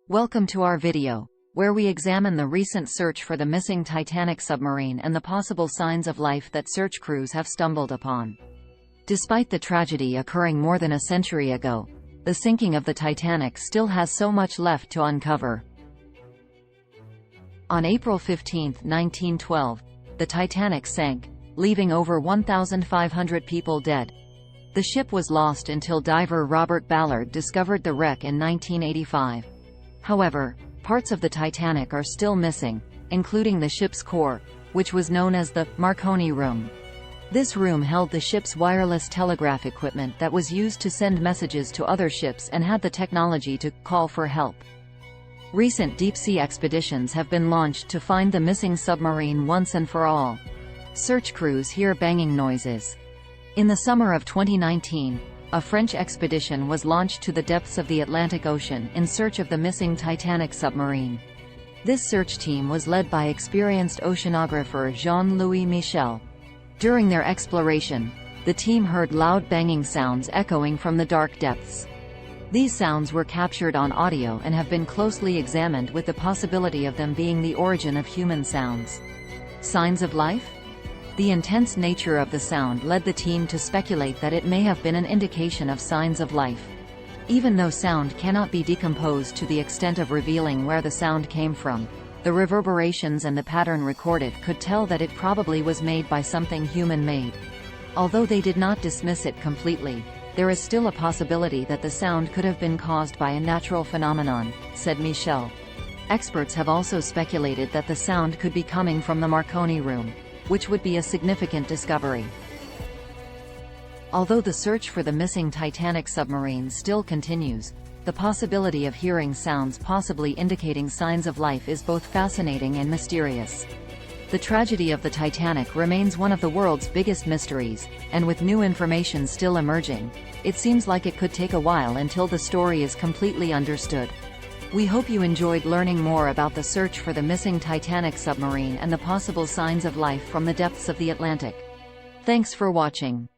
Welcome to our video, where we examine the recent search for the missing Titanic submarine and the possible signs of life that search crews have stumbled upon. Despite the tragedy occurring more than a century ago, the sinking of the Titanic still has so much left to uncover. On April 15, 1912, the Titanic sank, leaving over 1,500 people dead. The ship was lost until diver Robert Ballard discovered the wreck in 1985. However, parts of the Titanic are still missing, including the ship's core, which was known as the Marconi Room. This room held the ship's wireless telegraph equipment that was used to send messages to other ships and had the technology to call for help. Recent deep-sea expeditions have been launched to find the missing submarine once and for all. Search crews hear banging noises. In the summer of 2019, a French expedition was launched to the depths of the Atlantic Ocean in search of the missing Titanic submarine. This search team was led by experienced oceanographer Jean-Louis Michel. During their exploration, the team heard loud banging sounds echoing from the dark depths. These sounds were captured on audio and have been closely examined, with the possibility of them being the origin of human sounds. Signs of life? The intense nature of the sound led the team to speculate that it may have been an indication of signs of life. Even though sound cannot be decomposed to the extent of revealing where the sound came from, the reverberations and the pattern recorded could tell that it probably was made by something human-made. Although they did not dismiss it completely, there is still a possibility that the sound could have been caused by a natural phenomenon, said Michel. Experts have also speculated that the sound could be coming from the Marconi Room, which would be a significant discovery. Although the search for the missing Titanic submarine still continues, the possibility of hearing sounds possibly indicating signs of life is both fascinating and mysterious. The tragedy of the Titanic remains one of the world's biggest mysteries, and with new information still emerging, it seems like it could take a while until the story is completely understood. We hope you enjoyed learning more about the search for the missing Titanic submarine and the possible signs of life from the depths of the Atlantic. Thanks for watching.